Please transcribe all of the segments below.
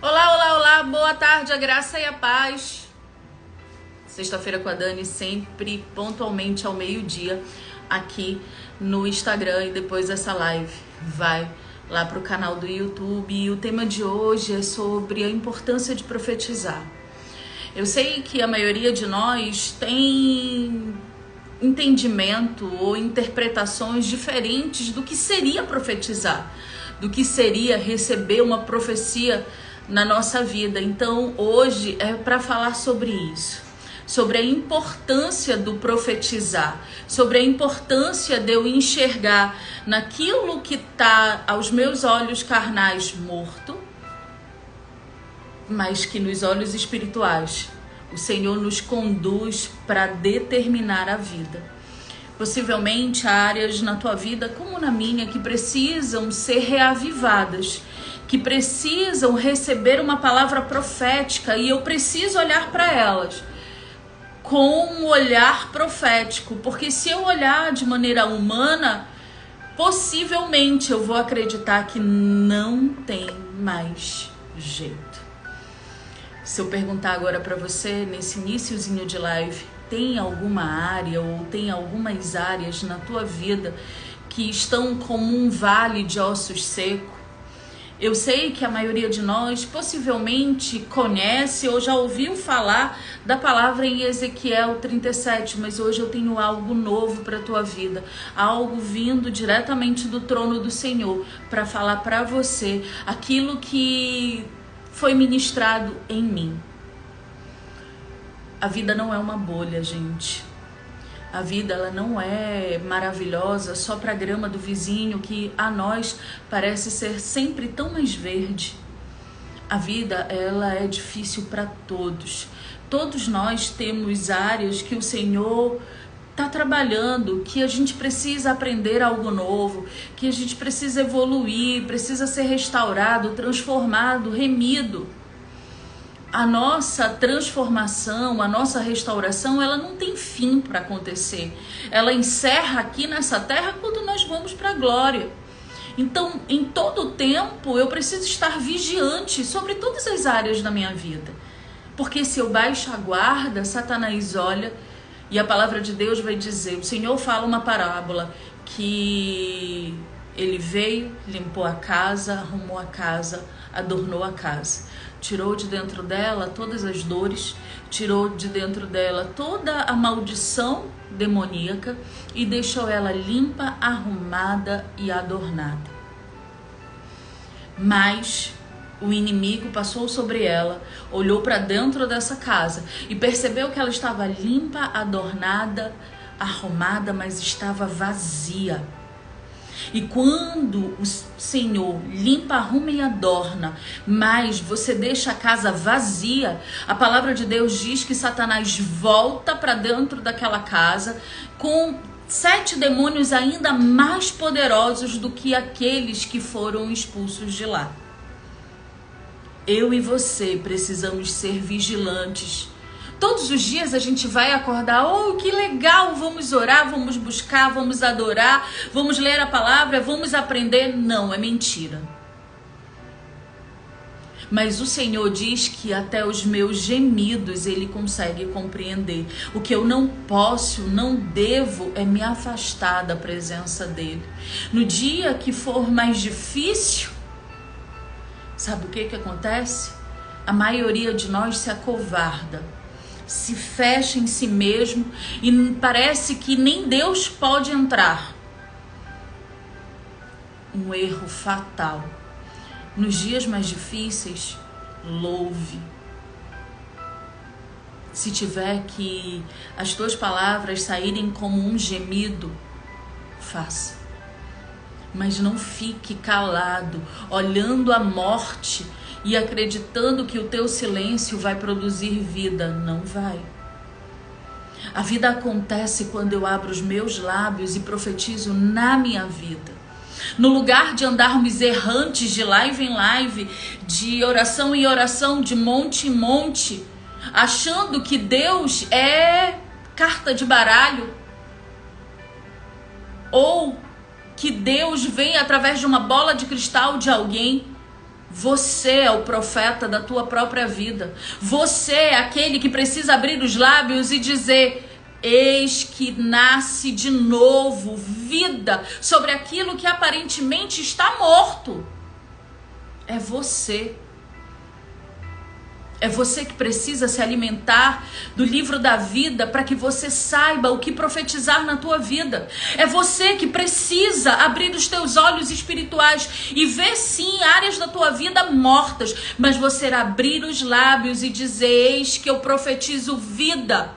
Olá, olá, olá, boa tarde, a graça e a paz. Sexta-feira com a Dani, sempre pontualmente ao meio-dia, aqui no Instagram, e depois essa live vai lá pro canal do YouTube. E o tema de hoje é sobre a importância de profetizar. Eu sei que a maioria de nós tem entendimento ou interpretações diferentes do que seria profetizar, do que seria receber uma profecia na nossa vida. Então hoje é para falar sobre isso, sobre a importância do profetizar, sobre a importância de eu enxergar naquilo que está aos meus olhos carnais morto, mas que nos olhos espirituais o Senhor nos conduz para determinar a vida. Possivelmente há áreas na tua vida, como na minha, que precisam ser reavivadas, que precisam receber uma palavra profética, e eu preciso olhar para elas com um olhar profético, porque se eu olhar de maneira humana, possivelmente eu vou acreditar que não tem mais jeito. Se eu perguntar agora para você, nesse iniciozinho de live, tem alguma área ou tem algumas áreas na tua vida que estão como um vale de ossos secos? Eu sei que a maioria de nós possivelmente conhece ou já ouviu falar da palavra em Ezequiel 37, mas hoje eu tenho algo novo para a tua vida, algo vindo diretamente do trono do Senhor para falar para você aquilo que foi ministrado em mim. A vida não é uma bolha, gente. A vida, ela não é maravilhosa só para a grama do vizinho, que a nós parece ser sempre tão mais verde. A vida, ela é difícil para todos. Todos nós temos áreas que o Senhor está trabalhando, que a gente precisa aprender algo novo, que a gente precisa evoluir, precisa ser restaurado, transformado, remido. A nossa transformação, a nossa restauração, ela não tem fim para acontecer. Ela encerra aqui nessa terra quando nós vamos para a glória. Então, em todo o tempo, eu preciso estar vigiante sobre todas as áreas da minha vida. Porque se eu baixo a guarda, Satanás olha. E a palavra de Deus vai dizer, o Senhor fala uma parábola, que ele veio, limpou a casa, arrumou a casa, adornou a casa. Tirou de dentro dela todas as dores, tirou de dentro dela toda a maldição demoníaca e deixou ela limpa, arrumada e adornada. Mas o inimigo passou sobre ela, olhou para dentro dessa casa e percebeu que ela estava limpa, adornada, arrumada, mas estava vazia. E quando o Senhor limpa, arruma e adorna, mas você deixa a casa vazia, a palavra de Deus diz que Satanás volta para dentro daquela casa com 7 demônios ainda mais poderosos do que aqueles que foram expulsos de lá. Eu e você precisamos ser vigilantes. Todos os dias a gente vai acordar, oh, que legal, vamos orar, vamos buscar, vamos adorar, vamos ler a palavra, vamos aprender. Não, é mentira. Mas o Senhor diz que até os meus gemidos Ele consegue compreender. O que eu não posso, não devo, é me afastar da presença dEle. No dia que for mais difícil, sabe o que acontece? A maioria de nós se acovarda, se fecha em si mesmo e parece que nem Deus pode entrar. Um erro fatal. Nos dias mais difíceis, louve. Se tiver que as tuas palavras saírem como um gemido, faça. Mas não fique calado, olhando a morte e acreditando que o teu silêncio vai produzir vida. Não vai. A vida acontece quando eu abro os meus lábios e profetizo na minha vida. No lugar de andarmos errantes de live em live, de oração em oração, de monte em monte, achando que Deus é carta de baralho, ou que Deus vem através de uma bola de cristal de alguém. Você é o profeta da tua própria vida. Você é aquele que precisa abrir os lábios e dizer: eis que nasce de novo vida sobre aquilo que aparentemente está morto. É você. É você que precisa se alimentar do livro da vida para que você saiba o que profetizar na tua vida. É você que precisa abrir os teus olhos espirituais e ver sim áreas da tua vida mortas, mas você abrir os lábios e dizer: eis que eu profetizo vida.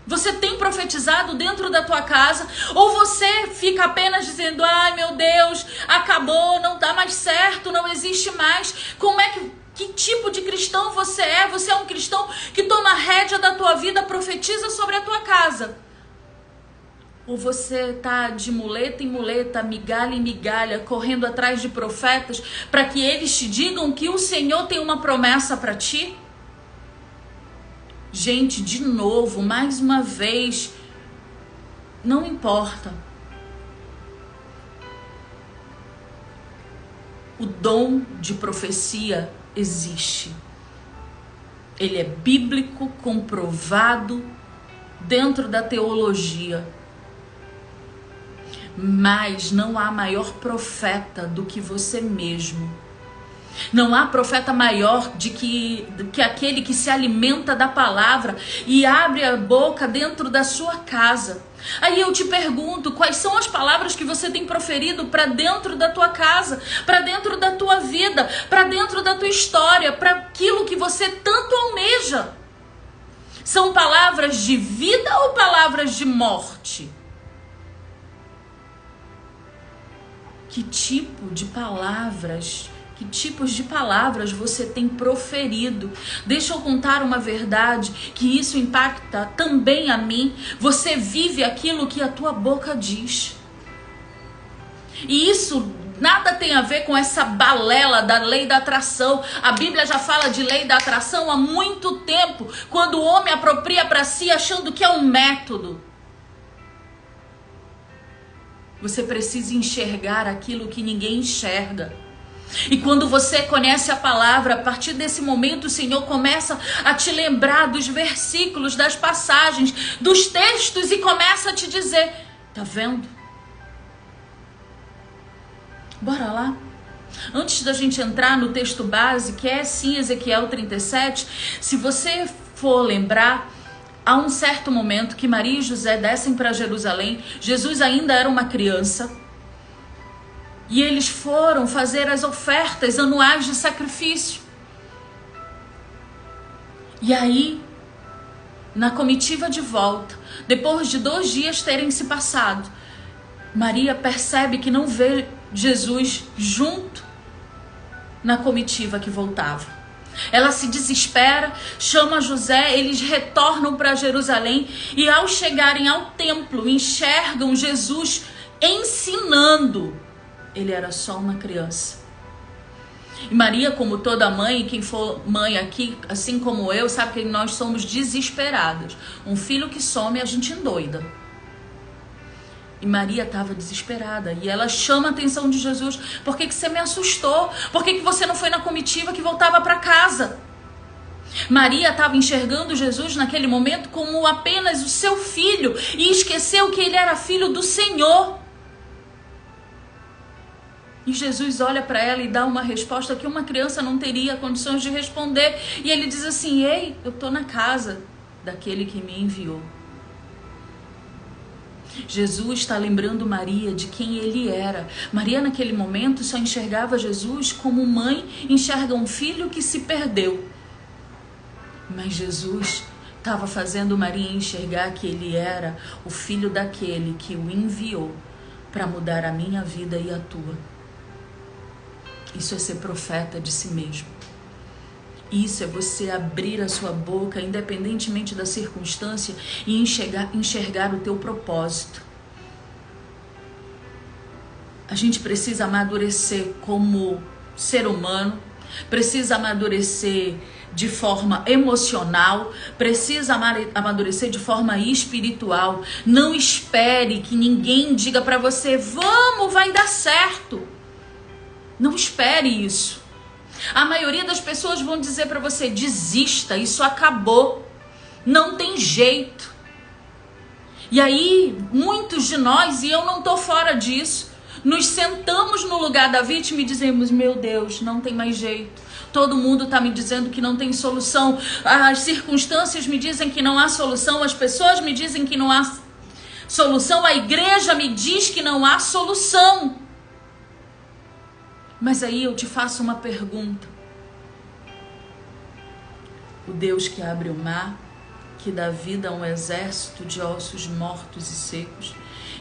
Você tem profetizado dentro da tua casa? Ou você fica apenas dizendo: ai meu Deus, acabou, não dá mais certo, não existe mais? Que tipo de cristão você é? Você é um cristão que toma a rédea da tua vida, profetiza sobre a tua casa? Ou você está de muleta em muleta, migalha em migalha, correndo atrás de profetas para que eles te digam que o Senhor tem uma promessa para ti? Gente, de novo, mais uma vez, não importa. O dom de profecia existe. Ele é bíblico, comprovado dentro da teologia. Mas não há maior profeta do que você mesmo. Não há profeta maior do que aquele que se alimenta da palavra e abre a boca dentro da sua casa. Aí eu te pergunto, quais são as palavras que você tem proferido para dentro da tua casa, para dentro da tua vida, para dentro da tua história, para aquilo que você tanto almeja? São palavras de vida ou palavras de morte? Que tipo de palavras... Que tipos de palavras você tem proferido? Deixa eu contar uma verdade, que isso impacta também a mim. Você vive aquilo que a tua boca diz. E isso nada tem a ver com essa balela da lei da atração. A Bíblia já fala de lei da atração há muito tempo, quando o homem apropria para si achando que é um método. Você precisa enxergar aquilo que ninguém enxerga. E quando você conhece a palavra, a partir desse momento o Senhor começa a te lembrar dos versículos, das passagens, dos textos e começa a te dizer: tá vendo? Bora lá? Antes da gente entrar no texto base, que é sim Ezequiel 37, se você for lembrar, há um certo momento que Maria e José descem para Jerusalém, Jesus ainda era uma criança, e eles foram fazer as ofertas anuais de sacrifício. E aí, na comitiva de volta, depois de 2 dias terem se passado, Maria percebe que não vê Jesus junto na comitiva que voltava. Ela se desespera, chama José, eles retornam para Jerusalém e ao chegarem ao templo, enxergam Jesus ensinando. Ele era só uma criança. E Maria, como toda mãe, quem for mãe aqui, assim como eu, sabe que nós somos desesperadas. Um filho que some, a gente endoida. E Maria estava desesperada. E ela chama a atenção de Jesus. Por que você me assustou? Por que você não foi na comitiva que voltava para casa? Maria estava enxergando Jesus naquele momento como apenas o seu filho. E esqueceu que ele era filho do Senhor. E Jesus olha para ela e dá uma resposta que uma criança não teria condições de responder. E ele diz assim: ei, eu estou na casa daquele que me enviou. Jesus está lembrando Maria de quem ele era. Maria naquele momento só enxergava Jesus como mãe enxerga um filho que se perdeu. Mas Jesus estava fazendo Maria enxergar que ele era o filho daquele que o enviou para mudar a minha vida e a tua. Isso é ser profeta de si mesmo. Isso é você abrir a sua boca, independentemente da circunstância, e enxergar o teu propósito. A gente precisa amadurecer como ser humano, precisa amadurecer de forma emocional, precisa amadurecer de forma espiritual. Não espere que ninguém diga para você: vamos, vai dar certo. Não espere isso. A maioria das pessoas vão dizer para você: desista, isso acabou, não tem jeito. E aí, muitos de nós, e eu não estou fora disso, nos sentamos no lugar da vítima e dizemos: meu Deus, não tem mais jeito. Todo mundo está me dizendo que não tem solução. As circunstâncias me dizem que não há solução. As pessoas me dizem que não há solução. A igreja me diz que não há solução. Mas aí eu te faço uma pergunta. O Deus que abre o mar, que dá vida a um exército de ossos mortos e secos,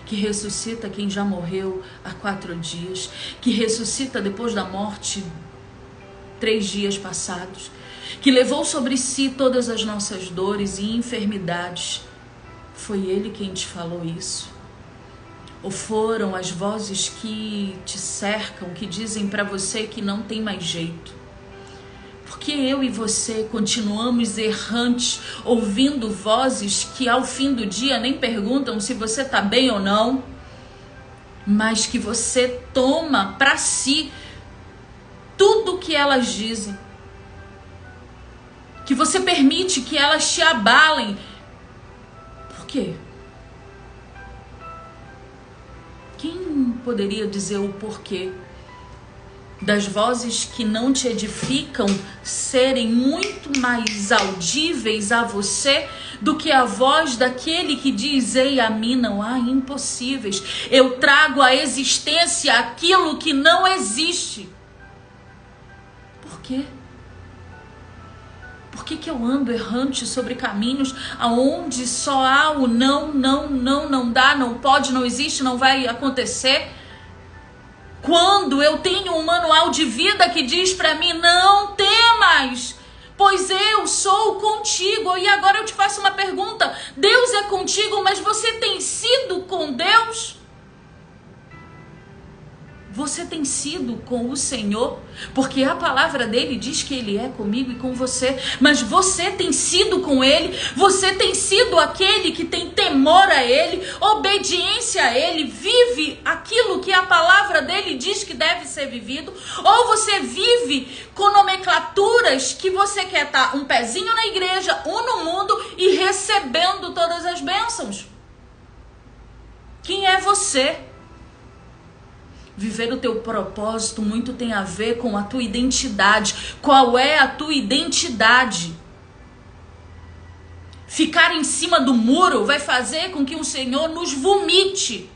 que ressuscita quem já morreu há 4 dias, que ressuscita depois da morte 3 dias passados, que levou sobre si todas as nossas dores e enfermidades, foi Ele quem te falou isso? Ou foram as vozes que te cercam, que dizem para você que não tem mais jeito? Porque eu e você continuamos errantes, ouvindo vozes que ao fim do dia nem perguntam se você está bem ou não, mas que você toma para si tudo o que elas dizem, que você permite que elas te abalem. Por quê? Quem poderia dizer o porquê das vozes que não te edificam serem muito mais audíveis a você do que a voz daquele que diz: ei, a mim não há impossíveis, eu trago à existência aquilo que não existe? Por quê? Por que eu ando errante sobre caminhos aonde só há o não, não dá, não pode, não existe, não vai acontecer? Quando eu tenho um manual de vida que diz para mim: não temas, pois eu sou contigo. E agora eu te faço uma pergunta: Deus é contigo, mas você tem sido com Deus? Você tem sido com o Senhor? Porque a palavra dele diz que ele é comigo e com você. Mas você tem sido com ele? Você tem sido aquele que tem temor a ele, obediência a ele, vive aquilo que a palavra dele diz que deve ser vivido? Ou você vive com nomenclaturas que você quer estar um pezinho na igreja, um no mundo e recebendo todas as bênçãos? Quem é você? Viver o teu propósito muito tem a ver com a tua identidade. Qual é a tua identidade? Ficar em cima do muro vai fazer com que o Senhor nos vomite.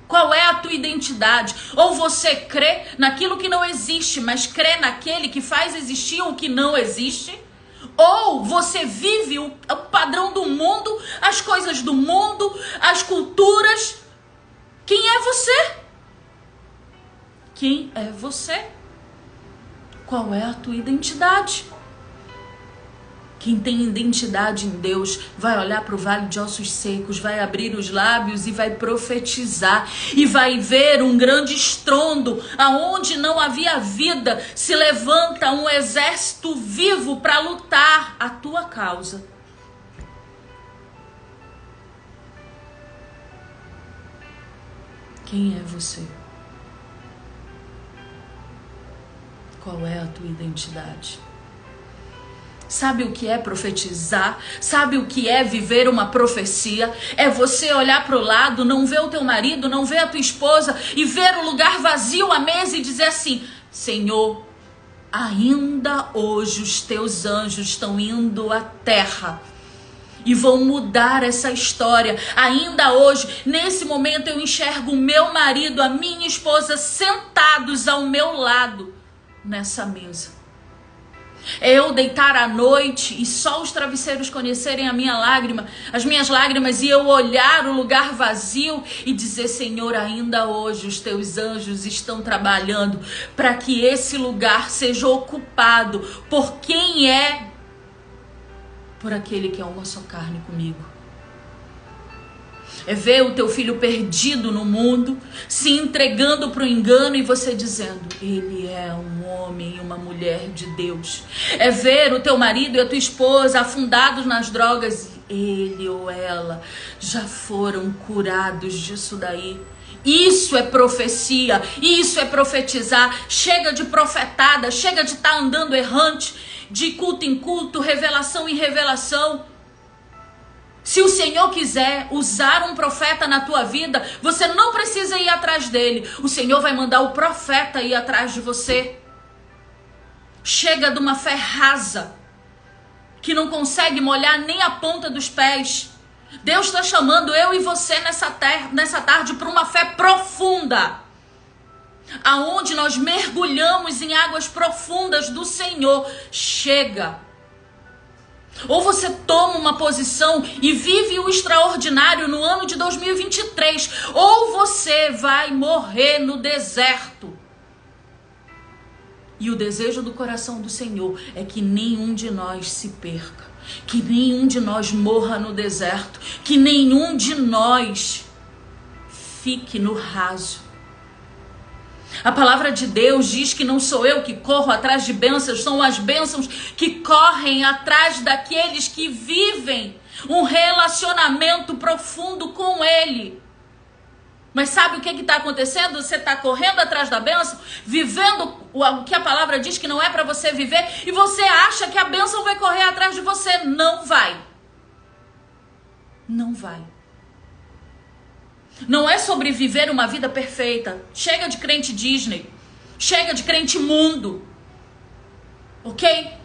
Qual é a tua identidade? Ou você crê naquilo que não existe, mas crê naquele que faz existir o que não existe? Ou você vive o padrão do mundo, as coisas do mundo, as culturas? Quem é você? Quem é você? Qual é a tua identidade? Quem tem identidade em Deus vai olhar para o vale de ossos secos, vai abrir os lábios e vai profetizar, e vai ver um grande estrondo, aonde não havia vida, se levanta um exército vivo para lutar a tua causa. Quem é você? Qual é a tua identidade? Sabe o que é profetizar? Sabe o que é viver uma profecia? É você olhar para o lado, não ver o teu marido, não ver a tua esposa e ver o lugar vazio à mesa e dizer assim: Senhor, ainda hoje os teus anjos estão indo à terra e vão mudar essa história. Ainda hoje, nesse momento, eu enxergo o meu marido, a minha esposa sentados ao meu lado nessa mesa. É eu deitar à noite e só os travesseiros conhecerem a minha lágrima, as minhas lágrimas, e eu olhar o lugar vazio e dizer: Senhor, ainda hoje os teus anjos estão trabalhando para que esse lugar seja ocupado por quem é? Por aquele que é uma só carne comigo. É ver o teu filho perdido no mundo, se entregando para o engano e você dizendo: ele é um homem e uma mulher de Deus. É ver o teu marido e a tua esposa afundados nas drogas e ele ou ela já foram curados disso daí. Isso é profecia, isso é profetizar. Chega de profetada, chega de estar andando errante, de culto em culto, revelação em revelação. Se o Senhor quiser usar um profeta na tua vida, você não precisa ir atrás dele. O Senhor vai mandar o profeta ir atrás de você. Chega de uma fé rasa, que não consegue molhar nem a ponta dos pés. Deus está chamando eu e você nessa tarde para uma fé profunda, aonde nós mergulhamos em águas profundas do Senhor. Chega. Ou você toma uma posição e vive o extraordinário no ano de 2023, ou você vai morrer no deserto. E o desejo do coração do Senhor é que nenhum de nós se perca, que nenhum de nós morra no deserto, que nenhum de nós fique no raso. A palavra de Deus diz que não sou eu que corro atrás de bênçãos, são as bênçãos que correm atrás daqueles que vivem um relacionamento profundo com Ele. Mas sabe o que está acontecendo? Você está correndo atrás da bênção, vivendo o que a palavra diz que não é para você viver, e você acha que a bênção vai correr atrás de você. Não vai. Não vai. Não é sobre viver uma vida perfeita. Chega de crente Disney. Chega de crente mundo. Ok?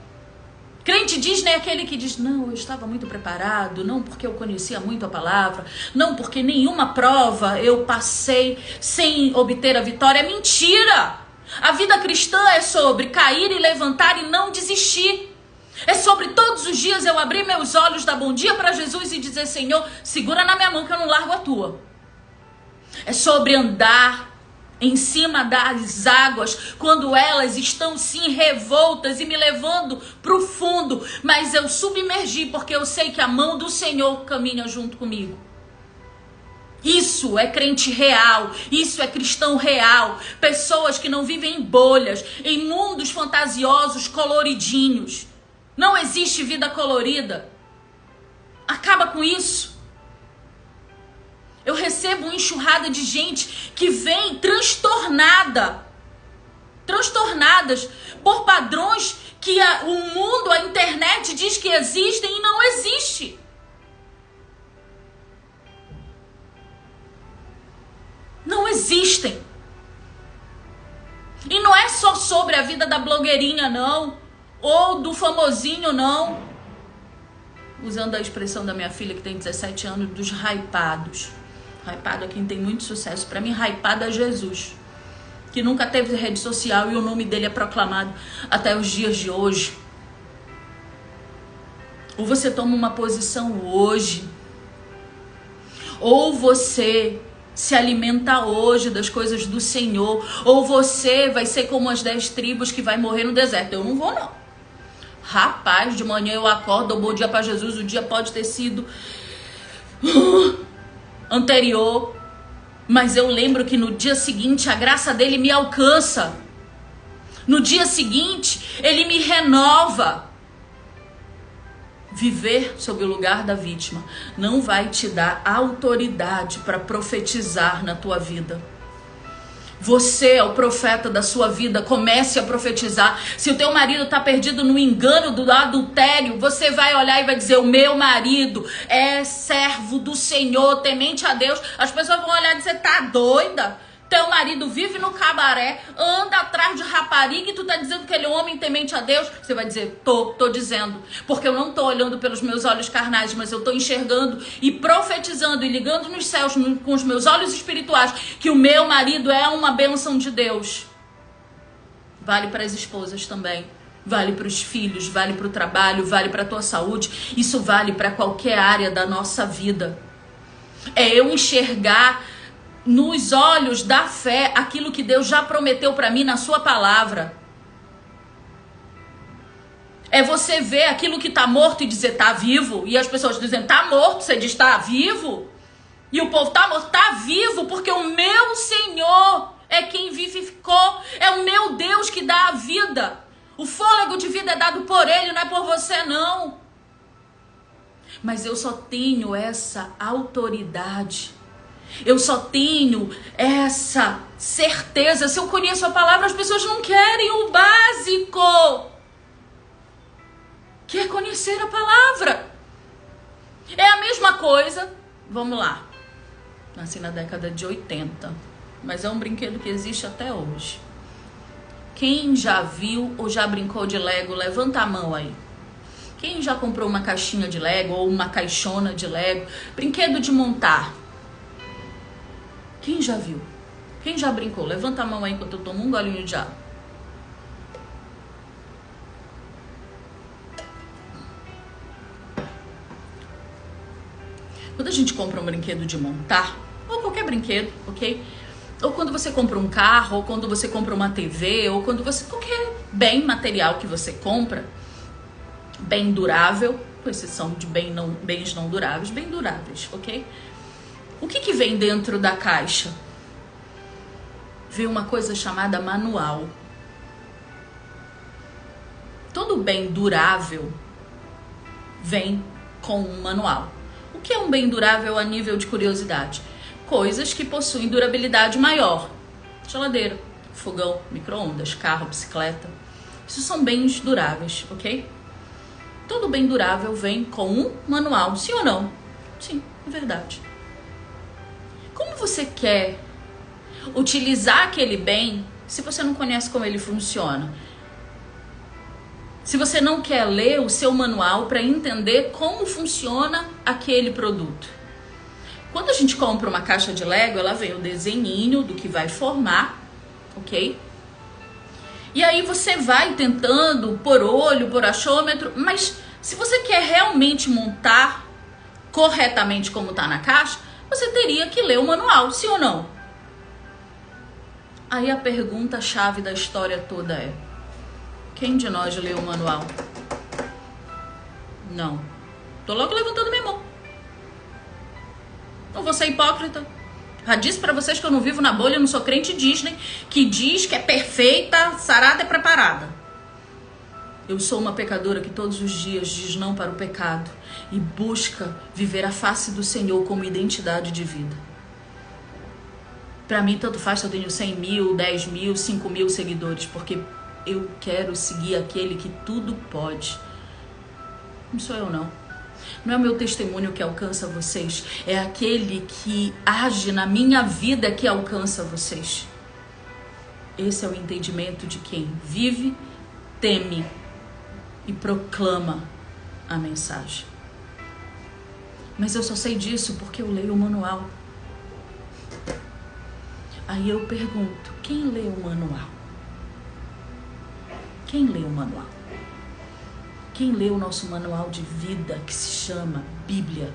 Crente Disney é aquele que diz, não, eu estava muito preparado, não porque eu conhecia muito a palavra, não porque nenhuma prova eu passei sem obter a vitória. É mentira! A vida cristã é sobre cair e levantar e não desistir. É sobre todos os dias eu abrir meus olhos, dar bom dia para Jesus e dizer, Senhor, segura na minha mão que eu não largo a tua. É sobre andar em cima das águas, quando elas estão sim revoltas e me levando para o fundo, mas eu submergi porque eu sei que a mão do Senhor caminha junto comigo. Isso é crente real, isso é cristão real, pessoas que não vivem em bolhas, em mundos fantasiosos coloridinhos. Não existe vida colorida. Acaba com isso. Eu recebo uma enxurrada de gente que vem transtornadas por padrões que o mundo, a internet diz que existem e não existe. Não existem. E não é só sobre a vida da blogueirinha, não, ou do famosinho, não. Usando a expressão da minha filha que tem 17 anos, dos hypados. Hypado é quem tem muito sucesso. Para mim, hypado é Jesus, que nunca teve rede social e o nome dele é proclamado até os dias de hoje. Ou você toma uma posição hoje, ou você se alimenta hoje das coisas do Senhor, ou você vai ser como as 10 tribos que vai morrer no deserto. Eu não vou, não. Rapaz, de manhã eu acordo, dou bom dia para Jesus, o dia pode ter sido anterior, mas eu lembro que no dia seguinte a graça dele me alcança. No dia seguinte ele me renova. Viver sob o lugar da vítima não vai te dar autoridade para profetizar na tua vida. Você é o profeta da sua vida, comece a profetizar. Se o teu marido está perdido no engano do adultério, você vai olhar e vai dizer, o meu marido é servo do Senhor, temente a Deus. As pessoas vão olhar e dizer, tá doida? Teu marido vive no cabaré, anda atrás de rapariga e tu tá dizendo que ele é um homem temente a Deus? Você vai dizer, tô dizendo, porque eu não tô olhando pelos meus olhos carnais, mas eu tô enxergando e profetizando e ligando nos céus com os meus olhos espirituais que o meu marido é uma bênção de Deus. Vale para as esposas também, vale para os filhos, vale para o trabalho, vale para a tua saúde, isso vale para qualquer área da nossa vida. É eu enxergar nos olhos da fé aquilo que Deus já prometeu para mim na sua palavra. É você ver aquilo que está morto e dizer tá vivo, e as pessoas dizem tá morto, você diz tá vivo, e o povo tá morto, tá vivo, porque o meu Senhor é quem vivificou, é o meu Deus que dá a vida. O fôlego de vida é dado por Ele, não é por você não. Mas eu só tenho essa autoridade Eu só tenho essa certeza. Se eu conheço a palavra, as pessoas não querem o básico. Quer conhecer a palavra. É a mesma coisa. Vamos lá. Nasci na década de 80. Mas é um brinquedo que existe até hoje. Quem já viu ou já brincou de Lego, levanta a mão aí. Quem já comprou uma caixinha de Lego ou uma caixona de Lego? Brinquedo de montar. Quem já viu? Quem já brincou? Levanta a mão aí enquanto eu tomo um golinho de água. Quando a gente compra um brinquedo de montar, ou qualquer brinquedo, ok? Ou quando você compra um carro, ou quando você compra uma TV, ou quando você... qualquer bem material que você compra, bem durável, com exceção de bens não duráveis, bem duráveis, ok? O que vem dentro da caixa? Vem uma coisa chamada manual. Todo bem durável vem com um manual. O que é um bem durável a nível de curiosidade? Coisas que possuem durabilidade maior. Geladeira, fogão, micro-ondas, carro, bicicleta. Isso são bens duráveis, ok? Todo bem durável vem com um manual, sim ou não? Sim, é verdade. Como você quer utilizar aquele bem se você não conhece como ele funciona? Se você não quer ler o seu manual para entender como funciona aquele produto. Quando a gente compra uma caixa de Lego, ela vem o desenhinho do que vai formar, ok? E aí você vai tentando por olho, por achômetro, mas se você quer realmente montar corretamente como está na caixa, você teria que ler o manual, sim ou não? Aí a pergunta-chave da história toda é: quem de nós leu o manual? Não. Tô logo levantando minha mão. Não vou ser hipócrita. Já disse pra vocês que eu não vivo na bolha, eu não sou crente Disney, que diz que é perfeita, sarada e preparada. Eu sou uma pecadora que todos os dias diz não para o pecado e busca viver a face do Senhor como identidade de vida. Pra mim, tanto faz se eu tenho 100 mil, 10 mil, 5 mil seguidores, porque eu quero seguir aquele que tudo pode. Não sou eu, não. Não é o meu testemunho que alcança vocês, é aquele que age na minha vida que alcança vocês. Esse é o entendimento de quem vive, teme e proclama a mensagem. Mas eu só sei disso porque eu leio o manual. Aí eu pergunto, quem lê o manual? Quem lê o manual? Quem lê o nosso manual de vida, que se chama Bíblia?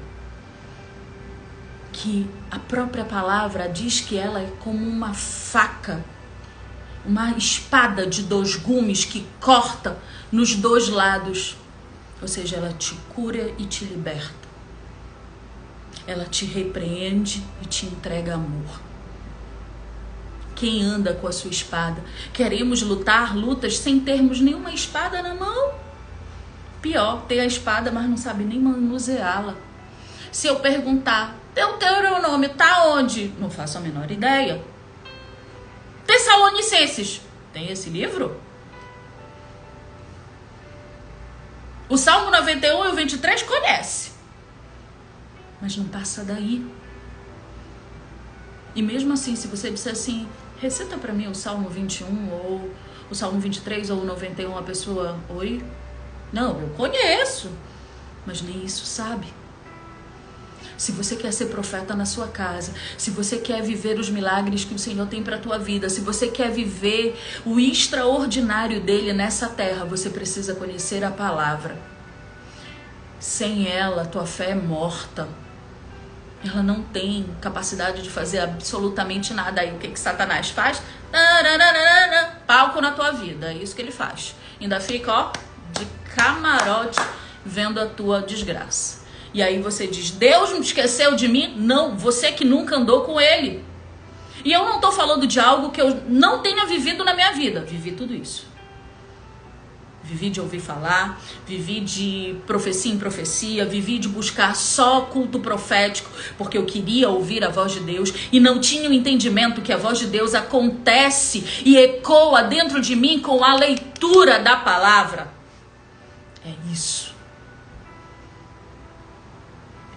Que a própria palavra diz que ela é como uma faca, uma espada de 2 gumes que corta nos 2 lados. Ou seja, ela te cura e te liberta. Ela te repreende e te entrega amor. Quem anda com a sua espada? Queremos lutar lutas sem termos nenhuma espada na mão? Pior, ter a espada, mas não sabe nem manuseá-la. Se eu perguntar, Deuteronômio tá onde? Não faço a menor ideia. Tessalonicenses, tem esse livro? O Salmo 91 e o 23 conhece. Mas não passa daí. E mesmo assim, se você disser assim, recita pra mim o Salmo 21 ou o Salmo 23 ou o 91, a pessoa, oi? Não, eu conheço, mas nem isso sabe. Se você quer ser profeta na sua casa, se você quer viver os milagres que o Senhor tem para a tua vida, se você quer viver o extraordinário dele nessa terra, você precisa conhecer a palavra. Sem ela, tua fé é morta. Ela não tem capacidade de fazer absolutamente nada. Aí o que Satanás faz? Palco na tua vida, é isso que ele faz. Ainda fica, ó, de camarote vendo a tua desgraça. E aí você diz, Deus não esqueceu de mim? Não, você que nunca andou com ele. E eu não tô falando de algo que eu não tenha vivido na minha vida. Vivi tudo isso. Vivi de ouvir falar, vivi de profecia em profecia, vivi de buscar só culto profético, porque eu queria ouvir a voz de Deus e não tinha o entendimento que a voz de Deus acontece e ecoa dentro de mim com a leitura da palavra. É isso.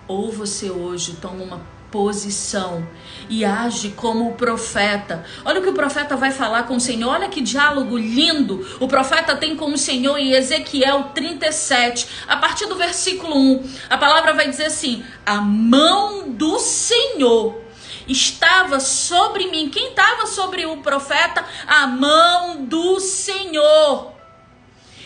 Ou você hoje toma uma posição e age como o profeta. Olha o que o profeta vai falar com o Senhor. Olha que diálogo lindo o profeta tem com o Senhor em Ezequiel 37, a partir do versículo 1. A palavra vai dizer assim: a mão do Senhor estava sobre mim. Quem estava sobre o profeta? A mão do Senhor.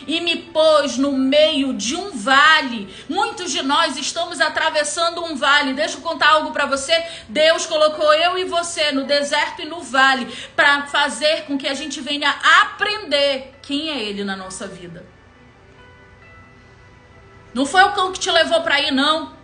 E me pôs no meio de um vale. Muitos de nós estamos atravessando um vale. Deixa eu contar algo para você. Deus colocou eu e você no deserto e no vale para fazer com que a gente venha aprender quem é Ele na nossa vida. Não foi o cão que te levou para ir, não.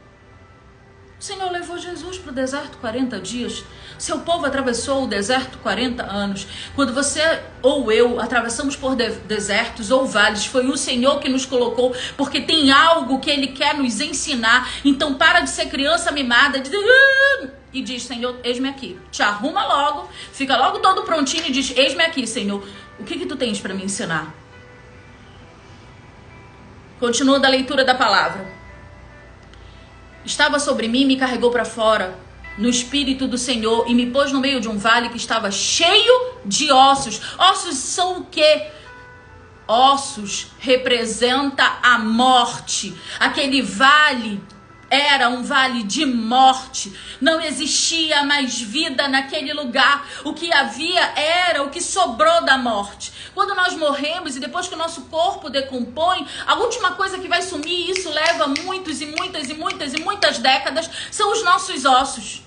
O Senhor levou Jesus para o deserto 40 dias. Seu povo atravessou o deserto 40 anos. Quando você ou eu atravessamos por desertos ou vales, foi o Senhor que nos colocou, porque tem algo que Ele quer nos ensinar. Então para de ser criança mimada e diz: Senhor, eis-me aqui. Te arruma logo, fica logo todo prontinho e diz: eis-me aqui, Senhor. O que tu tens para me ensinar? Continua da leitura da palavra. Estava sobre mim e me carregou para fora no Espírito do Senhor e me pôs no meio de um vale que estava cheio de ossos. Ossos são o quê? Ossos representa a morte. Aquele vale era um vale de morte. Não existia mais vida naquele lugar. O que havia era o que sobrou da morte. Quando nós morremos e depois que o nosso corpo decompõe, a última coisa que vai sumir, isso leva muitas décadas, são os nossos ossos.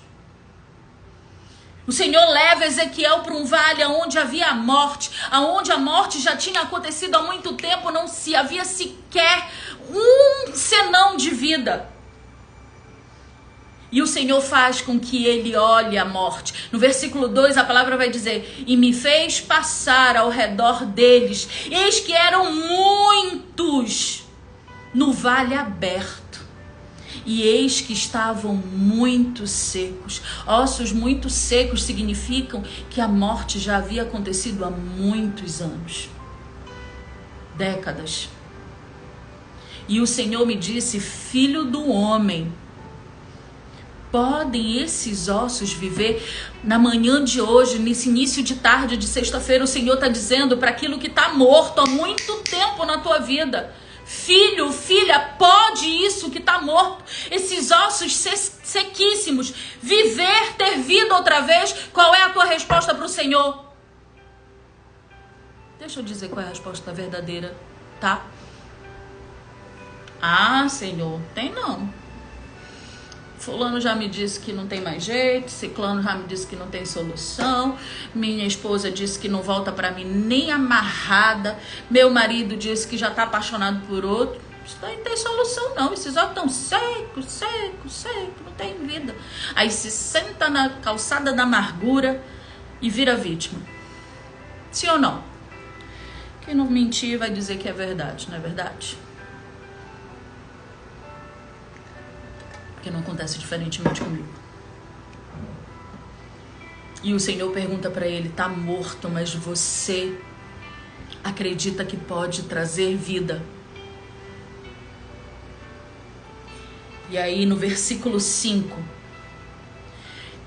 O Senhor leva Ezequiel para um vale onde havia a morte, aonde a morte já tinha acontecido há muito tempo, não se havia sequer um senão de vida. E o Senhor faz com que ele olhe a morte. No versículo 2 a palavra vai dizer: e me fez passar ao redor deles, eis que eram muitos no vale aberto, e eis que estavam muito secos. Ossos muito secos significam que a morte já havia acontecido há muitos anos, décadas. E o Senhor me disse: filho do homem, podem esses ossos viver? Na manhã de hoje, nesse início de tarde de sexta-feira, o Senhor está dizendo para aquilo que está morto há muito tempo na tua vida: filho, filha, pode isso que está morto, esses ossos sequíssimos, viver, ter vida outra vez? Qual é a tua resposta para o Senhor? Deixa eu dizer qual é a resposta verdadeira, tá? Ah, Senhor, tem não. Fulano já me disse que não tem mais jeito, ciclano já me disse que não tem solução, minha esposa disse que não volta pra mim nem amarrada, meu marido disse que já tá apaixonado por outro. Isso daí não tem solução não, esses olhos tão secos, não tem vida. Aí se senta na calçada da amargura e vira vítima. Sim ou não? Quem não mentir vai dizer que é verdade, não é verdade? Porque não acontece diferentemente comigo. E o Senhor pergunta para ele: tá morto, mas você acredita que pode trazer vida? E aí no versículo 5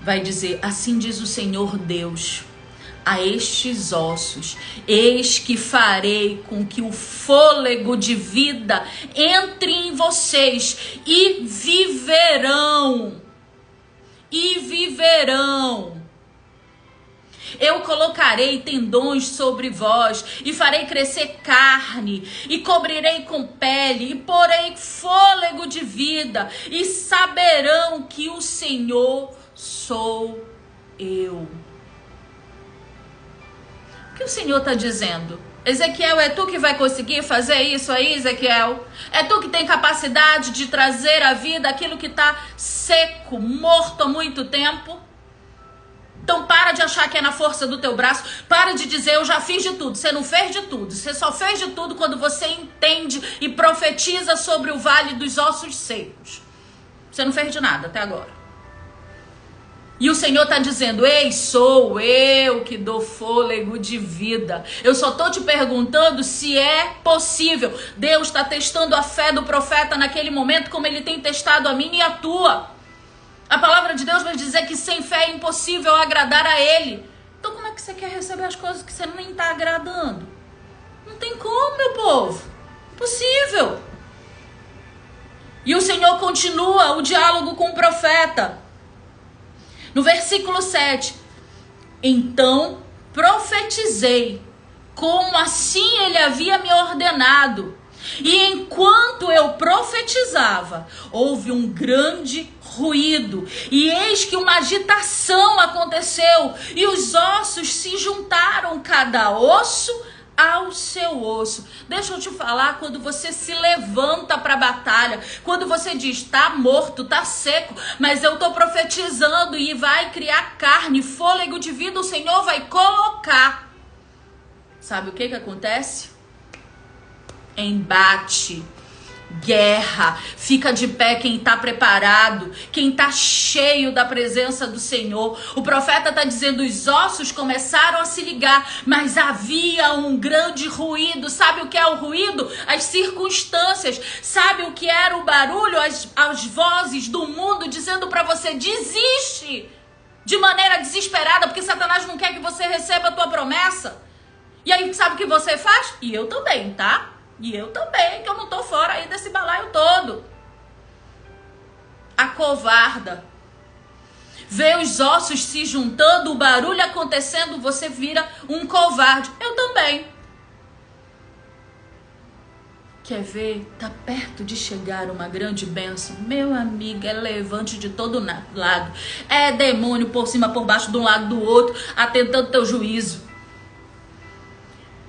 vai dizer: assim diz o Senhor Deus a estes ossos: eis que farei com que o fôlego de vida entre em vocês e viverão. Eu colocarei tendões sobre vós e farei crescer carne e cobrirei com pele e porei fôlego de vida e saberão que o Senhor sou eu. O que o Senhor está dizendo? Ezequiel, é tu que vai conseguir fazer isso aí, Ezequiel? É tu que tem capacidade de trazer à vida aquilo que está seco, morto há muito tempo? Então para de achar que é na força do teu braço, para de dizer eu já fiz de tudo. Você não fez de tudo, você só fez de tudo quando você entende e profetiza sobre o vale dos ossos secos. Você não fez de nada até agora. E o Senhor está dizendo, ei, sou eu que dou fôlego de vida. Eu só estou te perguntando se é possível. Deus está testando a fé do profeta naquele momento como ele tem testado a minha e a tua. A palavra de Deus vai dizer que sem fé é impossível agradar a Ele. Então como é que você quer receber as coisas que você nem está agradando? Não tem como, meu povo. Impossível. E o Senhor continua o diálogo com o profeta. No versículo 7. Então profetizei, como assim ele havia me ordenado. E enquanto eu profetizava, houve um grande ruído, e eis que uma agitação aconteceu, e os ossos se juntaram, cada osso ao seu osso. Deixa eu te falar, quando você se levanta para a batalha, quando você diz, tá morto, tá seco, mas eu tô profetizando e vai criar carne, fôlego de vida, o Senhor vai colocar. Sabe o que acontece? Embate, guerra, fica de pé quem está preparado, quem está cheio da presença do Senhor. O profeta está dizendo, os ossos começaram a se ligar, mas havia um grande ruído. Sabe o que é o ruído? As circunstâncias. Sabe o que era o barulho? As vozes do mundo dizendo para você, desiste, de maneira desesperada, porque Satanás não quer que você receba a tua promessa. E aí sabe o que você faz? E eu também, tá? E eu também, que eu não tô fora aí desse balaio todo. Acovarda. Vê os ossos se juntando, o barulho acontecendo, você vira um covarde. Eu também. Quer ver? Tá perto de chegar uma grande bênção. Meu amigo, é levante de todo lado. É demônio por cima, por baixo, de um lado do outro, atentando teu juízo.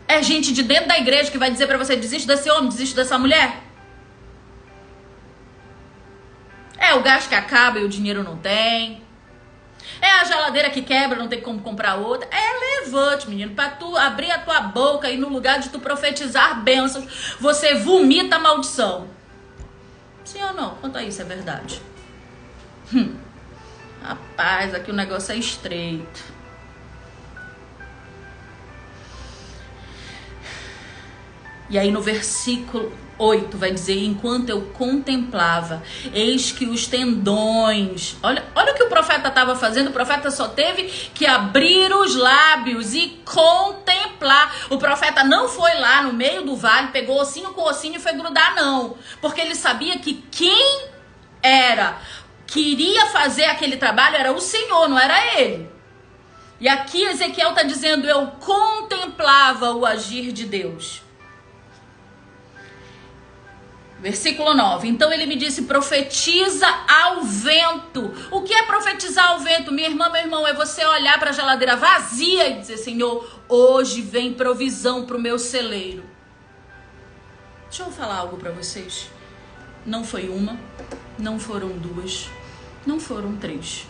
É gente de dentro da igreja que vai dizer pra você, desiste desse homem, desiste dessa mulher. É o gás que acaba e o dinheiro não tem. É a geladeira que quebra, não tem como comprar outra. É levante, menino, pra tu abrir a tua boca e no lugar de tu profetizar bênçãos, você vomita a maldição. Sim ou não? Quanto a isso é verdade. Rapaz, aqui o negócio é estreito. E aí no versículo 8 vai dizer, enquanto eu contemplava, eis que os tendões... Olha o que o profeta estava fazendo, o profeta só teve que abrir os lábios e contemplar. O profeta não foi lá no meio do vale, pegou ossinho com ossinho e foi grudar, não. Porque ele sabia que quem queria fazer aquele trabalho era o Senhor, não era ele. E aqui Ezequiel está dizendo, eu contemplava o agir de Deus. Versículo 9. Então ele me disse, profetiza ao vento. O que é profetizar ao vento? Minha irmã, meu irmão, é você olhar para a geladeira vazia e dizer, Senhor, hoje vem provisão para o meu celeiro. Deixa eu falar algo para vocês. Não foi uma, não foram duas, não foram três.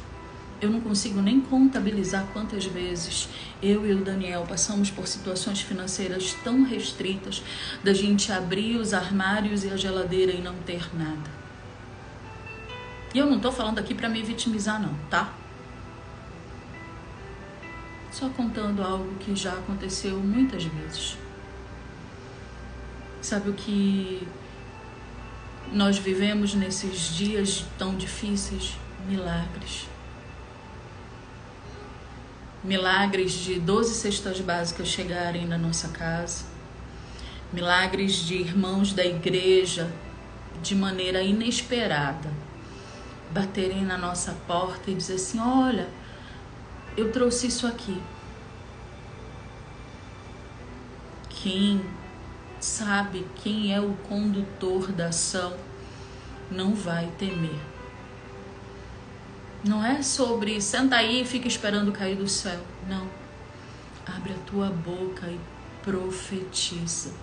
Eu não consigo nem contabilizar quantas vezes eu e o Daniel passamos por situações financeiras tão restritas da gente abrir os armários e a geladeira e não ter nada. E eu não tô falando aqui para me vitimizar não, tá? Só contando algo que já aconteceu muitas vezes. Sabe o que nós vivemos nesses dias tão difíceis? Milagres. Milagres de 12 cestas básicas chegarem na nossa casa. Milagres de irmãos da igreja, de maneira inesperada, baterem na nossa porta e dizer assim, olha, eu trouxe isso aqui. Quem sabe quem é o condutor da ação não vai temer. Não é sobre senta aí e fica esperando cair do céu. Não. Abre a tua boca e profetiza.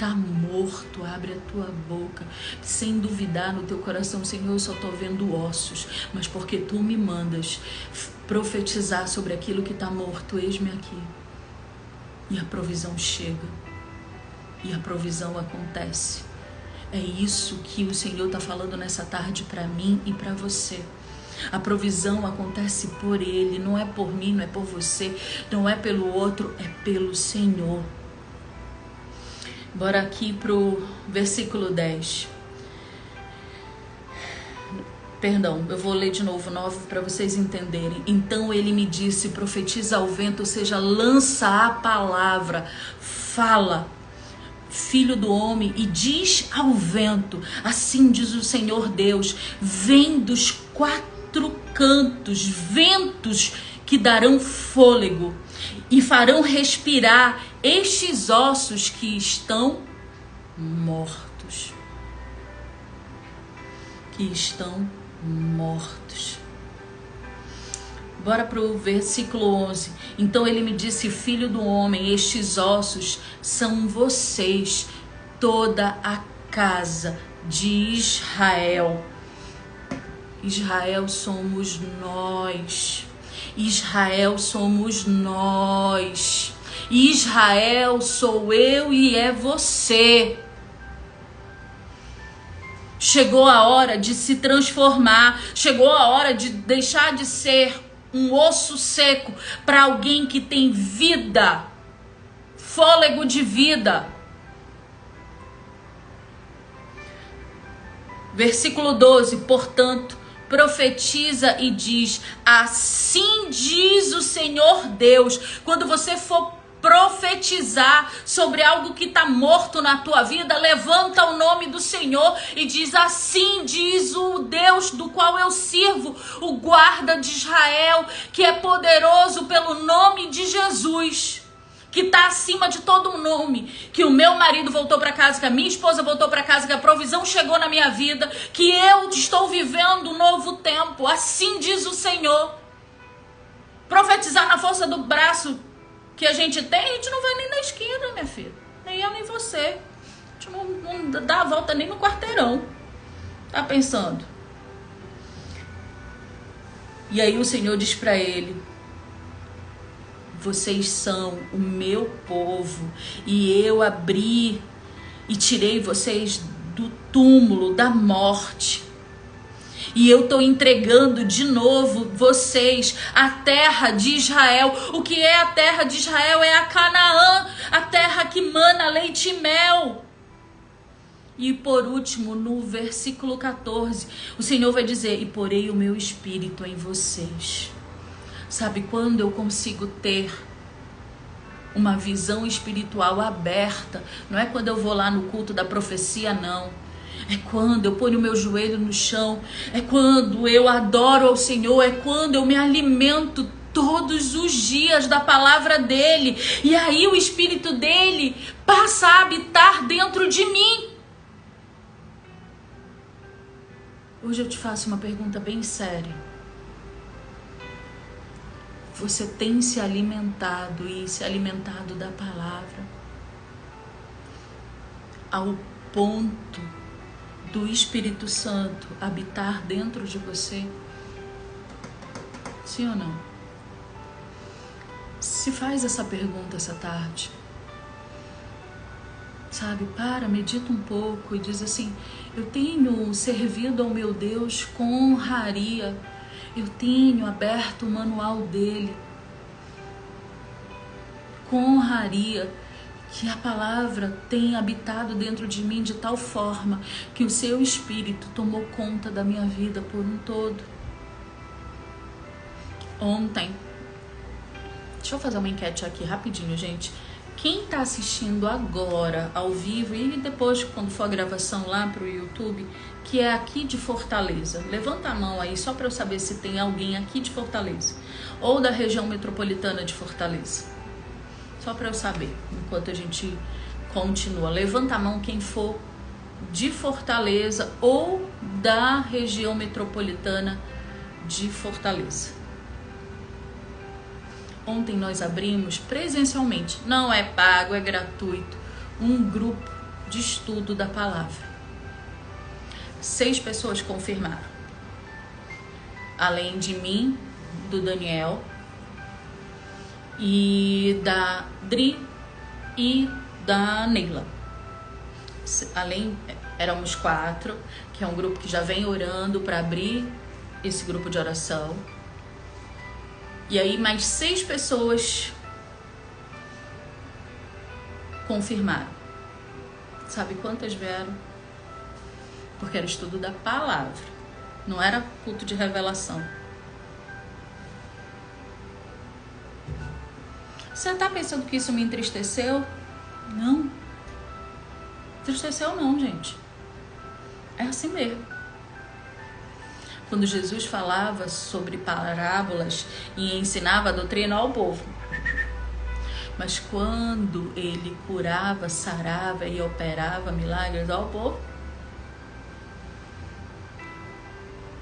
está morto, abre a tua boca, sem duvidar no teu coração, Senhor, eu só estou vendo ossos, mas porque tu me mandas profetizar sobre aquilo que está morto, eis-me aqui. E a provisão chega, e a provisão acontece. É isso que o Senhor está falando nessa tarde para mim e para você. A provisão acontece por Ele, não é por mim, não é por você, não é pelo outro, é pelo Senhor. Bora aqui pro versículo 10. Perdão, eu vou ler de novo 9 para vocês entenderem. Então ele me disse, profetiza ao vento, ou seja, lança a palavra, fala, filho do homem, e diz ao vento, assim diz o Senhor Deus, vem dos 4 cantos, ventos que darão fôlego e farão respirar estes ossos que estão mortos. Que estão mortos. Bora para o versículo 11. Então ele me disse, filho do homem, estes ossos são vocês, toda a casa de Israel. Israel somos nós. Israel somos nós. Israel sou eu e é você. Chegou a hora de se transformar. Chegou a hora de deixar de ser um osso seco para alguém que tem vida, fôlego de vida. Versículo 12, portanto, profetiza e diz, assim diz o Senhor Deus. Quando você for profetizar sobre algo que está morto na tua vida, levanta o nome do Senhor e diz, assim diz o Deus do qual eu sirvo, o guarda de Israel, que é poderoso pelo nome de Jesus, que está acima de todo nome, que o meu marido voltou para casa, que a minha esposa voltou para casa, que a provisão chegou na minha vida, que eu estou vivendo um novo tempo, assim diz o Senhor. Profetizar na força do braço que a gente tem, a gente não vai nem na esquina, minha filha, nem eu nem você, a gente não dá a volta nem no quarteirão, tá pensando? E aí o Senhor diz para ele, vocês são o meu povo, e eu abri e tirei vocês do túmulo, da morte. E eu estou entregando de novo vocês à terra de Israel. O que é a terra de Israel? É a Canaã, a terra que mana leite e mel. E por último, no versículo 14, o Senhor vai dizer, e porei o meu espírito em vocês. Sabe quando eu consigo ter uma visão espiritual aberta? Não é quando eu vou lá no culto da profecia, não. É quando eu ponho o meu joelho no chão. É quando eu adoro ao Senhor. É quando eu me alimento todos os dias da palavra dEle. E aí o Espírito dEle passa a habitar dentro de mim. Hoje eu te faço uma pergunta bem séria. Você tem se alimentado e se alimentado da palavra ao ponto do Espírito Santo habitar dentro de você? Sim ou não? Se faz essa pergunta essa tarde. Sabe, medita um pouco e diz assim, eu tenho servido ao meu Deus com honraria. Eu tenho aberto o manual dele com honraria, que a palavra tem habitado dentro de mim de tal forma que o seu Espírito tomou conta da minha vida por um todo. Ontem, deixa eu fazer uma enquete aqui rapidinho, gente. Quem está assistindo agora ao vivo e depois quando for a gravação lá para o YouTube, que é aqui de Fortaleza, levanta a mão aí só para eu saber se tem alguém aqui de Fortaleza ou da região metropolitana de Fortaleza, só para eu saber enquanto a gente continua. Levanta a mão quem for de Fortaleza ou da região metropolitana de Fortaleza. Ontem nós abrimos presencialmente, não é pago, é gratuito, um grupo de estudo da palavra. 6 pessoas confirmaram. Além de mim, do Daniel e da Dri e da Neila. Além, éramos 4, que é um grupo que já vem orando para abrir esse grupo de oração. E aí mais 6 pessoas confirmaram. Sabe quantas vieram? Porque era estudo da palavra, não era culto de revelação. Você tá pensando que isso me entristeceu? Não. Entristeceu não, gente. É assim mesmo. Quando Jesus falava sobre parábolas e ensinava a doutrina ao povo. Mas quando ele curava, sarava e operava milagres ao povo,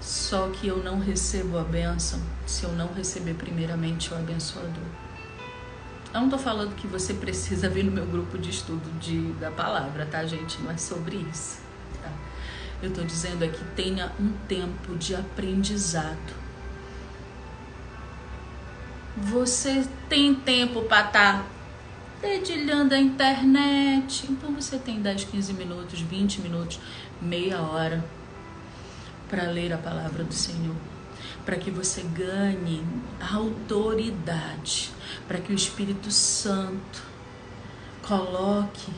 só que eu não recebo a bênção se eu não receber primeiramente o abençoador. Eu não tô falando que você precisa vir no meu grupo de estudo da palavra, tá, gente? Não é sobre isso, tá? Eu tô dizendo é que tenha um tempo de aprendizado. Você tem tempo para estar dedilhando a internet, então você tem 10, 15 minutos, 20 minutos, meia hora para ler a palavra do Senhor, para que você ganhe autoridade, para que o Espírito Santo coloque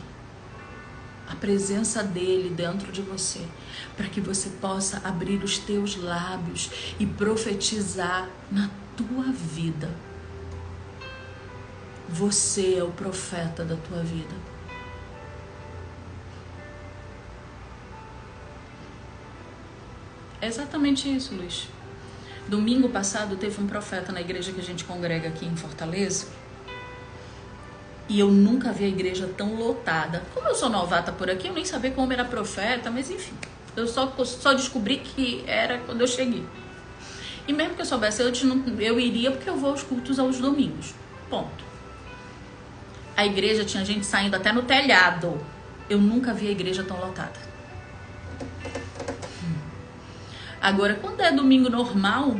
a presença dele dentro de você, para que você possa abrir os teus lábios e profetizar na tua vida. Você é o profeta da tua vida. É exatamente isso, Luiz. Domingo passado teve um profeta na igreja que a gente congrega aqui em Fortaleza. E eu nunca vi a igreja tão lotada. Como eu sou novata por aqui, eu nem sabia como era profeta, mas enfim. Eu só descobri que era quando eu cheguei. E mesmo que eu soubesse antes, eu iria porque eu vou aos cultos aos domingos. Ponto. A igreja tinha gente saindo até no telhado. Eu nunca vi a igreja tão lotada. Agora, quando é domingo normal,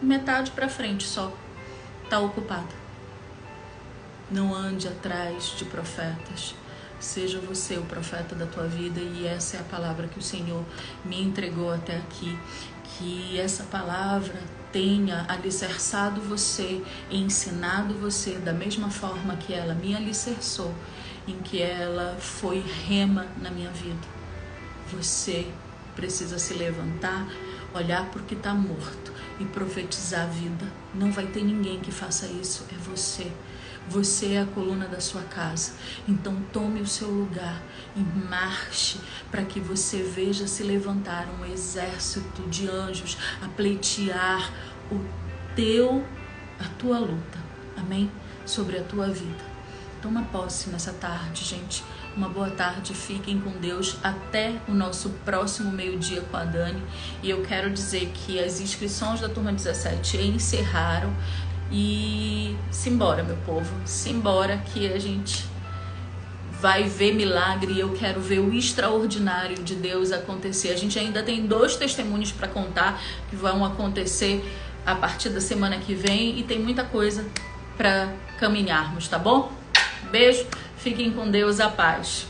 metade pra frente só tá ocupada. Não ande atrás de profetas. Seja você o profeta da tua vida, e essa é a palavra que o Senhor me entregou até aqui. Que essa palavra tenha alicerçado você e ensinado você da mesma forma que ela me alicerçou, em que ela foi rema na minha vida. Você precisa se levantar, olhar para o que está morto e profetizar a vida. Não vai ter ninguém que faça isso, é você. Você é a coluna da sua casa. Então tome o seu lugar e marche para que você veja se levantar um exército de anjos a pleitear a tua luta. Amém? Sobre a tua vida. Toma posse nessa tarde, gente. Uma boa tarde, fiquem com Deus até o nosso próximo meio-dia com a Dani. E eu quero dizer que as inscrições da turma 17 encerraram. E simbora, meu povo, simbora que a gente vai ver milagre. E eu quero ver o extraordinário de Deus acontecer. A gente ainda tem 2 testemunhos para contar que vão acontecer a partir da semana que vem. E tem muita coisa para caminharmos, tá bom? Beijo, fiquem com Deus, a paz.